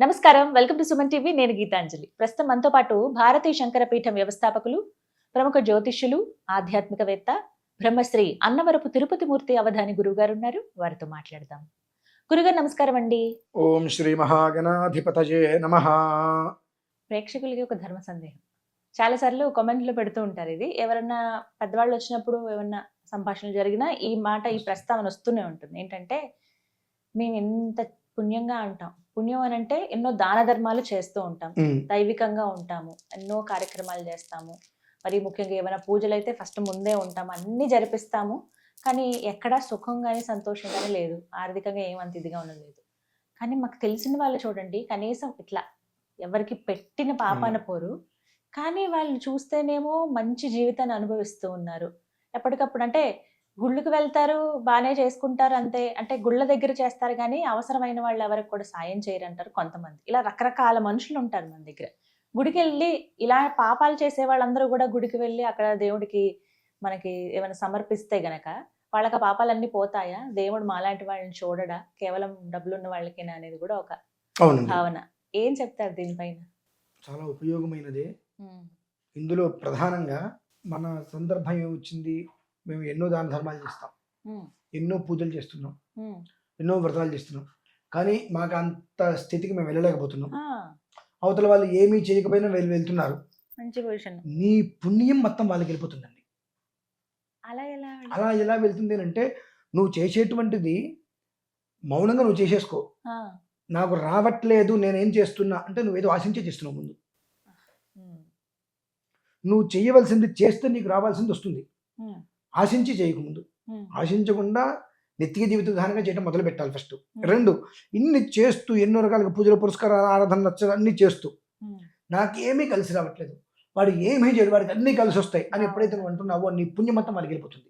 నమస్కారం. Welcome to Suman TV. నేను గీతాంజలి. ప్రస్తుతం మనతో పాటు భారతీయ శంకర పీఠం వ్యవస్థాపకులు, ప్రముఖ జ్యోతిష్యులు, ఆధ్యాత్మికవేత్త, బ్రహ్మశ్రీ అన్నవరపు తిరుపతి మూర్తి అవధాని గురువుగారు ఉన్నారు. వారితో మాట్లాడదాం. గురుగారు నమస్కారం అండి. ఓం శ్రీ మహాగణాధిపతయే నమః. ప్రేక్షకులకి ఒక ధర్మ సందేహం. చాలాసార్లు కామెంట్లో పెడుతూ ఉంటారు. ఇది ఎవరన్నా పెద్దవాళ్ళు వచ్చినప్పుడు ఏమన్నా సంభాషణలు జరిగినా ఈ మాట, ఈ ప్రస్తావన వస్తూనే ఉంటుంది. ఏంటంటే మేము ఎంత పుణ్యంగా అంటాం. పుణ్యం అని అంటే ఎన్నో దాన ధర్మాలు చేస్తూ ఉంటాం, దైవికంగా ఉంటాము, ఎన్నో కార్యక్రమాలు చేస్తాము. మరి ముఖ్యంగా ఏమైనా పూజలు అయితే ఫస్ట్ ముందే ఉంటాము, అన్ని జరిపిస్తాము. కానీ ఎక్కడా సుఖం కానీ సంతోషం కానీ లేదు, ఆర్థికంగా ఏమంత ఇదిగా ఉండలేదు. కానీ మాకు తెలిసిన వాళ్ళు చూడండి, కనీసం ఇట్లా ఎవరికి పెట్టిన పాపాన పోరు, కానీ వాళ్ళు చూస్తేనేమో మంచి జీవితాన్ని అనుభవిస్తూ ఉన్నారు. ఎప్పటికప్పుడు అంటే గుళ్ళకి వెళ్తారు, బాగానే చేసుకుంటారు అంతే. అంటే గుళ్ళ దగ్గర చేస్తారు కానీ అవసరమైన వాళ్ళు ఎవరికి కూడా సాయం చేయరంటారు కొంతమంది. ఇలా రకరకాల మనుషులు ఉంటారు మన దగ్గర. గుడికి వెళ్ళి ఇలా పాపాలు చేసే వాళ్ళందరూ కూడా గుడికి వెళ్ళి అక్కడ దేవుడికి మనకి ఏమైనా సమర్పిస్తే గనక వాళ్ళకి ఆ పాపాలన్నీ పోతాయా? దేవుడు మాలాంటి వాళ్ళని చూడడా? కేవలం డబ్బులున్న వాళ్ళకేనా అనేది కూడా ఒక భావన. ఏం చెప్తారు దీనిపైన? చాలా ఉపయోగమైనదే. ఇందులో ప్రధానంగా మన సందర్భం ఏమొచ్చింది, మేము ఎన్నో దాన ధర్మాలు చేస్తాం, ఎన్నో పూజలు చేస్తున్నాం, ఎన్నో వ్రతాలు చేస్తున్నాం, కానీ మాకు అంత స్థితికి మేము వెళ్ళలేకపోతున్నాం. అవతల వాళ్ళు ఏమీ చేయకపోయినా వెళ్తున్నారు. నీ పుణ్యం మొత్తం వాళ్ళకి వెళ్ళిపోతుందండి. అలా ఎలా వెళ్తుంది అంటే, నువ్వు చేసేటువంటిది మౌనంగా నువ్వు చేసేసుకో. నాకు రావట్లేదు, నేనేం చేస్తున్నా అంటే నువ్వేదో ఆశించే చేస్తున్నావు. ముందు నువ్వు చేయవలసింది చేస్తే నీకు రావాల్సింది వస్తుంది. ఆశించి చేయకముందు, ఆశించకుండా నిత్య జీవిత విధానంగా చేయడం మొదలు పెట్టాలి ఫస్ట్. రెండు, ఇన్ని చేస్తూ ఎన్నో రకాలుగా పూజలు, పురస్కారాలు, ఆరాధన, నచ్చ అన్ని చేస్తూ నాకేమీ కలిసి రావట్లేదు, వాడు ఏమీ చేయడు, వాడికి అన్నీ కలిసి వస్తాయి అని ఎప్పుడైతే నువ్వు అంటున్నావో నీ పుణ్యం మొత్తం వాడికి వెళ్ళిపోతుంది.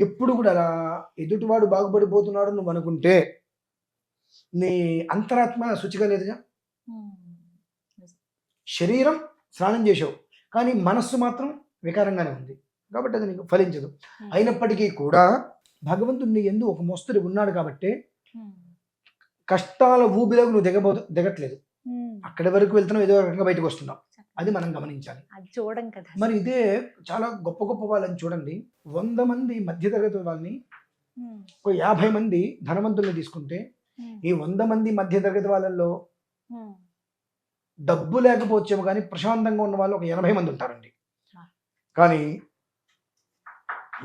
ఎప్పుడు కూడా అలా ఎదుటివాడు బాగుపడిపోతున్నాడు నువ్వు అనుకుంటే నీ అంతరాత్మ శుచిగా లేదుగా. శరీరం స్నానం చేసావు కానీ మనస్సు మాత్రం వికారంగానే ఉంది, కాబట్టి అది నీకు ఫలించదు. అయినప్పటికీ కూడా భగవంతుడు నీ యందు ఒక మోస్తరు ఉన్నాడు కాబట్టి కష్టాల ఊబిలోకి నువ్వు దిగట్లేదు. అక్కడి వరకు వెళ్తున్నావు, ఏదో రకంగా బయటకు వస్తున్నావు. అది మనం గమనించాలి. మరి ఇదే చాలా గొప్ప గొప్ప వాళ్ళని చూడండి. 100 మంది మధ్యతరగతి వాళ్ళని, ఒక 50 మంది ధనవంతుల్ని తీసుకుంటే, ఈ 100 మంది మధ్యతరగతి వాళ్ళల్లో డబ్బు లేకపోవచ్చేమో కానీ ప్రశాంతంగా ఉన్న వాళ్ళు ఒక 80 మంది ఉంటారండి. కానీ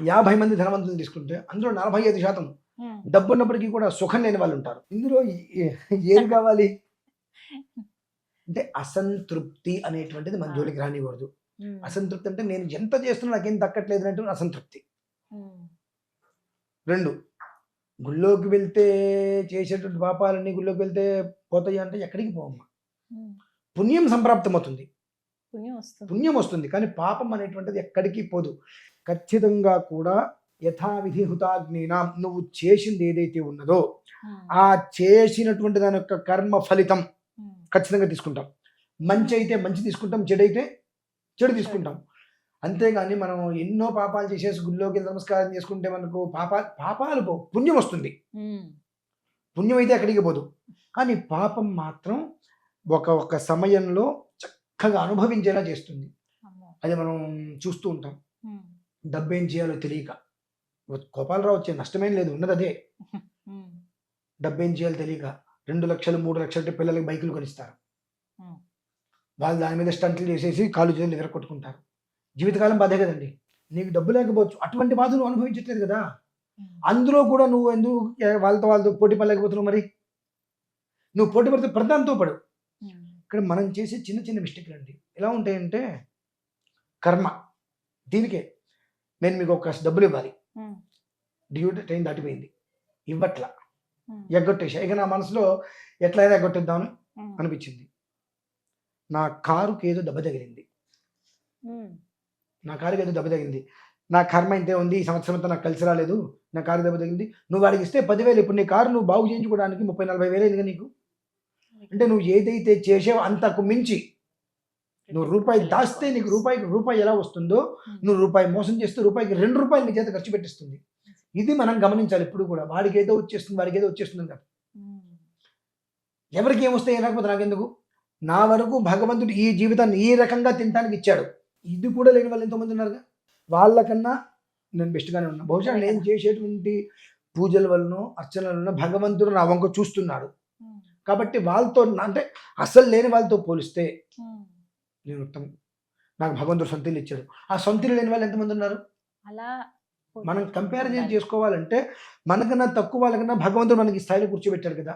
50 మంది ధనవంతులను తీసుకుంటే అందులో 45% డబ్బు ఉన్నప్పటికీ కూడా సుఖం లేని వాళ్ళు ఉంటారు. ఇందులో ఏది కావాలి అంటే అసంతృప్తి అనేటువంటిది మన జోలికి రానివ్వదు. అసంతృప్తి అంటే నేను ఎంత చేస్తున్నా నాకేం దక్కట్లేదు అంటే అసంతృప్తి. రెండు, గుళ్ళోకి వెళ్తే చేసేటువంటి పాపాలన్నీ గుళ్ళోకి వెళ్తే పోతాయి అంటే ఎక్కడికి పోవమ్మా. పుణ్యం సంప్రాప్తమవుతుంది, పుణ్యం వస్తుంది, కానీ పాపం అనేటువంటిది ఎక్కడికి పోదు. ఖచ్చితంగా కూడా యథావిధి హుతాగ్నినాం, నువ్వు చేసింది ఏదైతే ఉన్నదో ఆ చేసినటువంటి దాని యొక్క కర్మ ఫలితం ఖచ్చితంగా తీసుకుంటాం. మంచి అయితే మంచి తీసుకుంటాం, చెడు అయితే చెడు తీసుకుంటాం. అంతేగాని మనం ఎన్నో పాపాలు చేసేసి గుళ్ళోకి నమస్కారం చేసుకుంటే మనకు పాపాలు పుణ్యం వస్తుంది. పుణ్యం అయితే ఎక్కడికి పోదు, కానీ పాపం మాత్రం ఒక సమయంలో చక్కగా అనుభవించేలా చేస్తుంది. అది మనం చూస్తూ ఉంటాం. డబ్బేం చేయాలో తెలియక కోపాలు వచ్చే నష్టమేం లేదు, ఉన్నది అదే. డబ్బేం చేయాలో తెలియక 2 లక్షలు 3 లక్షలు పిల్లలకి బైకులు కొనిస్తారు. వాళ్ళు దాని మీద స్టంట్లు చేసేసి కాళ్ళు చేతులు ఎగరకొట్టుకుంటారు. జీవితకాలం బాధే కదండి. నీకు డబ్బు లేకపోవచ్చు, అటువంటి బాధ నువ్వు అనుభవించట్లేదు కదా. అందులో కూడా నువ్వు ఎందుకు వాళ్ళతో పోటీ పడలేకపోతున్నావు? మరి నువ్వు పోటీ పడితే ప్రధానంతో పడు. ఇక్కడ మనం చేసే చిన్న చిన్న మిస్టేక్లు అండి ఎలా ఉంటాయంటే, కర్మ దీనికే నేను మీకు ఒక డబ్బులు ఇవ్వాలి, డ్యూ టైం దాటిపోయింది, ఇవ్వట్లా, ఎగ్గొట్టేసా. ఇక నా మనసులో ఎట్లయినా ఎగ్గొట్టేద్దామని అనిపించింది. నా కారుకి ఏదో దెబ్బ తగిలింది, నా కర్మ ఇంతే ఉంది, ఈ సంవత్సరం అంతా నాకు కలిసి రాలేదు, నా కారు దెబ్బ తగిలింది, నువ్వు వాడికి ఇస్తే 10,000. ఇప్పుడు నీ కారు నువ్వు బాగు చేయించుకోవడానికి 30-40 వేలు నీకు. అంటే నువ్వు ఏదైతే చేసావో అంతకు మించి నువ్వు రూపాయి దాస్తే నీకు రూపాయి ఎలా వస్తుందో, నువ్వు రూపాయి మోసం చేస్తే రూపాయికి 2 రూపాయలు నీ చేత ఖర్చు పెట్టిస్తుంది. ఇది మనం గమనించాలి. ఇప్పుడు కూడా వాడికి ఏదో వచ్చేస్తుంది కదా. ఎవరికి ఏమొస్తాయి ఏం రాకపోతే నాకెందుకు? నా వరకు భగవంతుడు ఈ జీవితాన్ని ఈ రకంగా తినడానికి ఇచ్చాడు. ఇది కూడా లేని వాళ్ళు ఎంతోమంది ఉన్నారుగా. వాళ్ళకన్నా నేను బెస్ట్గానే ఉన్నా. బహుశా అంతే నేను కదా. చేసేటువంటి పూజల వలన అర్చనల వలన భగవంతుడు నా వంక చూస్తున్నాడు. కాబట్టి వాళ్ళతో అంటే అసలు లేని వాళ్ళతో పోలిస్తే నేను ఉత్తమం. నాకు భగవంతుడు సొంత ఇల్లు ఇచ్చాడు. ఆ సొంత ఇల్లు లేని వాళ్ళు ఎంతమంది ఉన్నారు? అలా మనం కంపారిజన్ చేసుకోవాలంటే మనకన్నా తక్కువ వాళ్ళకన్నా భగవంతుడు మనకి ఈ స్థాయిలో కూర్చోబెట్టాడు కదా.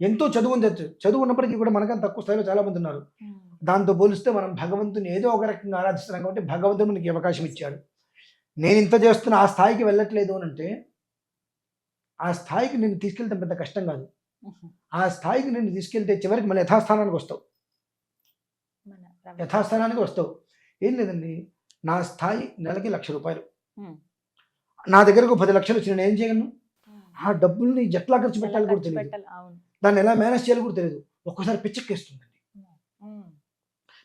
ఎంతో చదువు ఉండొచ్చు, చదువు ఉన్నప్పటికీ కూడా మనకన్నా తక్కువ స్థాయిలో చాలా మంది ఉన్నారు. దాంతో పోలిస్తే మనం భగవంతుని ఏదో ఒక రకంగా ఆరాధిస్తున్నాం కాబట్టి భగవంతుడు మనకి అవకాశం ఇచ్చాడు. నేను ఇంత చేస్తున్న ఆ స్థాయికి వెళ్ళట్లేదు అని అంటే ఆ స్థాయికి నేను తీసుకెళ్తాం పెద్ద కష్టం కాదు. ఆ స్థాయికి నేను తీసుకెళ్తే చివరికి మళ్ళీ యథాస్థానానికి వస్తావు. యథాస్థానానికి వస్తావు. ఏం లేదండి, నా స్థాయి నెలకి 1,00,000 రూపాయలు. నా దగ్గరకు 10 లక్షలు వచ్చి నేను ఏం చేయగలను? ఆ డబ్బుల్ని ఎట్లా ఖర్చు పెట్టాలి కూడా తెలియదు. దాన్ని ఎలా మేనేజ్ చేయాలి కూడా తెలియదు. ఒక్కోసారి పిచ్చెక్కేస్తుందండి.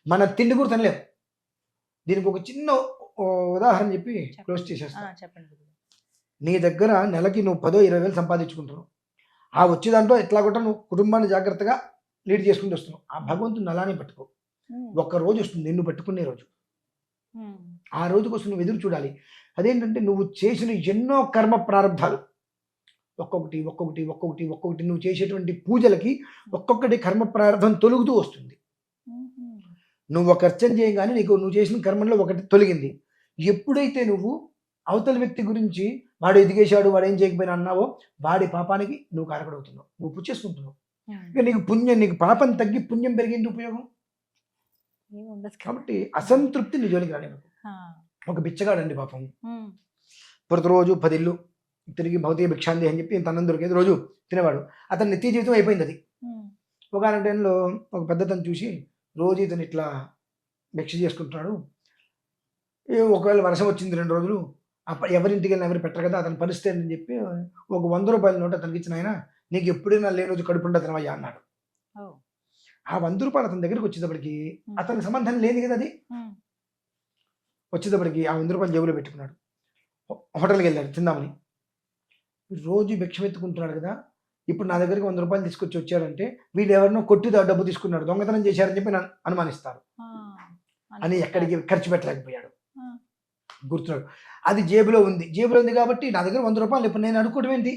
మన తిండి కూడా తినలేము. దీనికి ఒక చిన్న ఉదాహరణ చెప్పి క్లోజ్ చేసేస్తాను. నీ దగ్గర నెలకి నువ్వు 10,000-20,000 సంపాదించుకుంటున్నావు. ఆ వచ్చే దాంట్లో ఎట్లా కూడా నువ్వు కుటుంబాన్ని జాగ్రత్తగా లీడ్ చేసుకుంటూ వస్తున్నావు. ఆ భగవంతుని అలానే పట్టుకో. ఒక్క రోజు వస్తుంది నిన్ను పట్టుకునే రోజు. ఆ రోజు కోసం నువ్వు ఎదురు చూడాలి. అదేంటంటే నువ్వు చేసిన ఎన్నో కర్మ ప్రారంభాలు ఒక్కొక్కటి ఒక్కొక్కటి ఒక్కొక్కటి ఒక్కొక్కటి నువ్వు చేసేటువంటి పూజలకి ఒక్కొక్కటి కర్మ ప్రారంభం తొలుగుతూ వస్తుంది. నువ్వు ఒక అర్చన చేయగానే నీకు నువ్వు చేసిన కర్మలో ఒకటి తొలగింది. ఎప్పుడైతే నువ్వు అవతల వ్యక్తి గురించి వాడు ఎదిగేశాడు వాడు ఏం చేయకపోయినా అన్నావో వాడి పాపానికి నువ్వు కారకుడవుతున్నావు, నువ్వు పుచ్చేసుకుంటున్నావు. ఇక నీకు పాపం తగ్గి పుణ్యం పెరిగింది ఉపయోగం. కాబట్టి అసంతృప్తి నీ జోలికి రాలేదు. ఒక బిచ్చగాడండి పాపం, ప్రతిరోజు 10 ఇళ్ళు తిరిగి భౌతిక భిక్షాంది అని చెప్పి ఇంత అన్నం దొరికేది రోజు తినేవాడు. అతని నిత్య జీవితం అయిపోయింది అది. ఒక టైంలో ఒక పెద్దతను చూసి రోజు ఇతను ఇట్లా భిక్ష చేసుకుంటున్నాడు, ఒకవేళ వర్షం వచ్చింది 2 రోజులు ఎవరింటికి వెళ్ళినా ఎవరు పెట్టరు కదా అతని పరిస్థితి అని చెప్పి ఒక 100 రూపాయల నోట్ అతనికి ఇచ్చిన ఆయన నీకు ఎప్పుడైనా లేని రోజు కడుపుండ తినవయ్యా అన్నాడు. ఆ 100 రూపాయలు అతని దగ్గరికి వచ్చేటప్పటికి అతనికి సంబంధం లేదు కదా అది. వచ్చేటప్పటికి ఆ 100 రూపాయలు జేబులో పెట్టుకున్నాడు. హోటల్కి వెళ్ళాడు తిందామని. రోజు భిక్షం ఎత్తుకుంటున్నాడు కదా, ఇప్పుడు నా దగ్గరికి 100 రూపాయలు తీసుకొచ్చి వచ్చాడంటే వీళ్ళు ఎవరినో కొట్టి డబ్బు తీసుకున్నాడు, దొంగతనం చేశారని చెప్పి నన్ను అనుమానిస్తారు అని ఎక్కడికి ఖర్చు పెట్టలేకపోయాడు. గుర్తున్నాడు. అది జేబులో ఉంది కాబట్టి నా దగ్గర 100 రూపాయలు ఇప్పుడు నేను అడుక్కోవడం ఏంటి?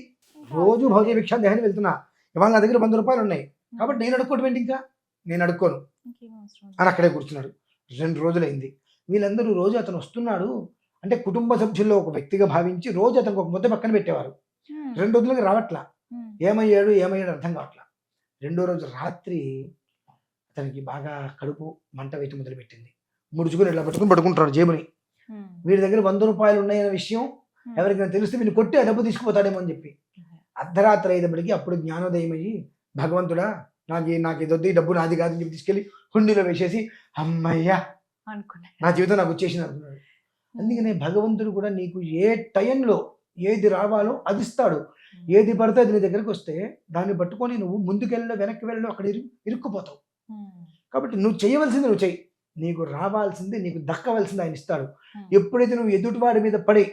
రోజు భౌతిక భిక్షా దేహాన్ని వెళ్తున్నా, ఇవాళ నా దగ్గర 100 రూపాయలు ఉన్నాయి కాబట్టి నేను అడుక్కోవడం ఏంటి? ఇంకా నేను అడుక్కోను అని అక్కడే కూర్చున్నాడు. 2 రోజులైంది. వీళ్ళందరూ రోజు అతను వస్తున్నాడు అంటే కుటుంబ సభ్యుల్లో ఒక వ్యక్తిగా భావించి రోజు అతనికి ఒక ముద్ద పక్కన పెట్టేవారు. 2 రోజులకి రావట్లా. ఏమయ్యాడు అర్థం కావట్లా. 2వ రోజు రాత్రి అతనికి బాగా కడుపు మంట వేయటం మొదలుపెట్టింది. ముడుచుకుని ఇలా పట్టుకుంటాడు జేబుని. వీడి దగ్గర 100 రూపాయలు ఉన్నాయన్న విషయం ఎవరికైనా తెలిస్తే వీడిని కొట్టి ఆ డబ్బు తీసుకుపోతాడేమో అని చెప్పి అర్ధరాత్రి అయ్యేటప్పటికి అప్పుడు జ్ఞానోదయం అయ్యి భగవంతుడా నాకు ఇదొద్దు, ఈ డబ్బు నాది కాదని చెప్పి తీసుకెళ్ళి హుండీలో వేసేసి అమ్మయ్యా నా జీవితం నాకు వచ్చేసింది అనుకున్నాడు. అందుకనే భగవంతుడు కూడా నీకు ఏ టైంలో ఏది రావాలో అది ఇస్తాడు. ఏది పడితే అది నీ దగ్గరికి వస్తే దాన్ని పట్టుకొని నువ్వు ముందుకెళ్ళో వెనక్కి వెళ్ళో అక్కడ ఇరుక్కుపోతావు. కాబట్టి నువ్వు చేయవలసింది నువ్వు చెయ్యి. నీకు రావాల్సింది నీకు దక్కవలసింది ఆయన ఇస్తాడు. ఎప్పుడైతే నువ్వు ఎదుటివాడి మీద పడి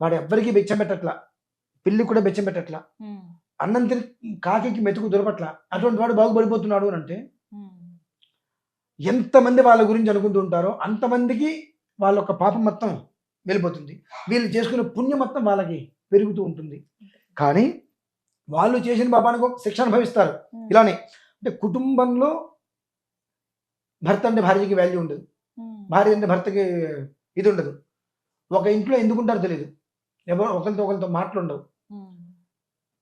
వాడు ఎవ్వరికీ బెచ్చం పెట్టట్లా, పిల్లి కూడా బెచ్చం పెట్టట్లా, అన్నం తిని కాకి మెతుకు దొరకట్లా, అటువంటి వాడు బాగుపడిపోతున్నాడు అని అంటే ఎంతమంది వాళ్ళ గురించి అనుకుంటూ ఉంటారో అంతమందికి వాళ్ళ యొక్క పాపం మొత్తం వెళ్ళిపోతుంది. వీళ్ళు చేసుకునే పుణ్యం మొత్తం వాళ్ళకి పెరుగుతూ ఉంటుంది. కానీ వాళ్ళు చేసిన పాపానికి ఒక శిక్ష అనుభవిస్తారు. ఇలానే అంటే కుటుంబంలో భర్త అంటే భార్యకి వాల్యూ ఉండదు, భార్య అంటే భర్తకి ఇది ఉండదు. ఒక ఇంట్లో ఎందుకుంటారో తెలియదు, ఎవరు ఒకరితో మాటలుండవు.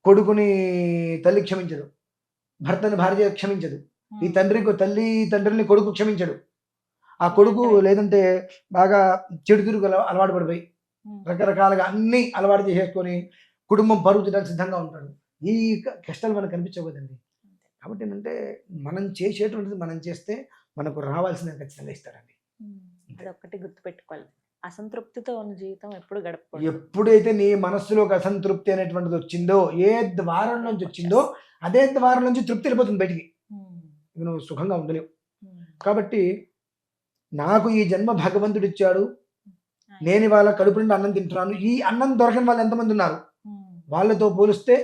కొడుకుని తల్లి క్షమించదు, భర్తని భార్య క్షమించదు, ఈ తండ్రిని కొడుకు క్షమించడు. ఆ కొడుకు లేదంటే బాగా చెడు తిరుగు అలవాటు పడిపోయి రకరకాలుగా అన్ని అలవాటు చేసేసుకొని కుటుంబం పరుగు తీయడానికి సిద్ధంగా ఉంటాడు. ఈ కష్టాలు మనకు కనిపించకూడదండి. కాబట్టి ఏంటంటే మనం చేసేటువంటిది మనం చేస్తే మనకు రావాల్సిన ఖచ్చితంగా ఇస్తారండి. అదొక్కటి గుర్తుపెట్టుకోవాలి. అసంతృప్తితో ఉన్న జీవితం ఎప్పుడు గడపకూడదు. ఎప్పుడైతే నీ మనస్సులోకి అసంతృప్తి అనేటువంటిది వచ్చిందో, ఏ ద్వారం నుంచి వచ్చిందో అదే ద్వారం నుంచి తృప్తి వెళ్ళిపోతుంది బయటికి. నువ్వు సుఖంగా ఉండలేవు. కాబట్టి నాకు ఈ జన్మ భగవంతుడు ఇచ్చాడు, నేను ఇవాళ కడుపు నుండి అన్నం తింటున్నాను. ఈ అన్నం దొరకని వాళ్ళు ఎంతమంది ఉన్నారు? వాళ్ళతో పోలిస్తే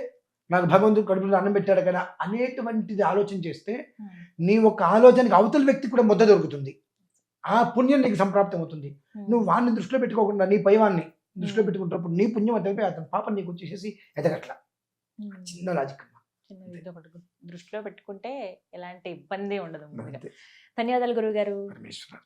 నాకు భగవంతుడు కడుపులో అన్నం పెట్టాడు కదా అనేటువంటిది ఆలోచన చేస్తే నీ ఒక ఆలోచనకి అవతల వ్యక్తి కూడా ముద్ద దొరుకుతుంది. ఆ పుణ్యం నీకు సంప్రాప్తం అవుతుంది. నువ్వు వాడిని దృష్టిలో పెట్టుకోకుండా నీ పైవాన్ని దృష్టిలో పెట్టుకుంటున్నప్పుడు నీ పుణ్యం అంత అయిపోయి అతని పాపం నీకు వచ్చేసేసి ఎదగట్లా. చిన్న లాజిక్ అమ్మా. ఇది ఒకటి దృష్టిలో పెట్టుకుంటే ఎలాంటి ఇబ్బంది ఉండదు. అంతే. ధన్యవాదాలు గురువు గారు. పరమేశ్వర.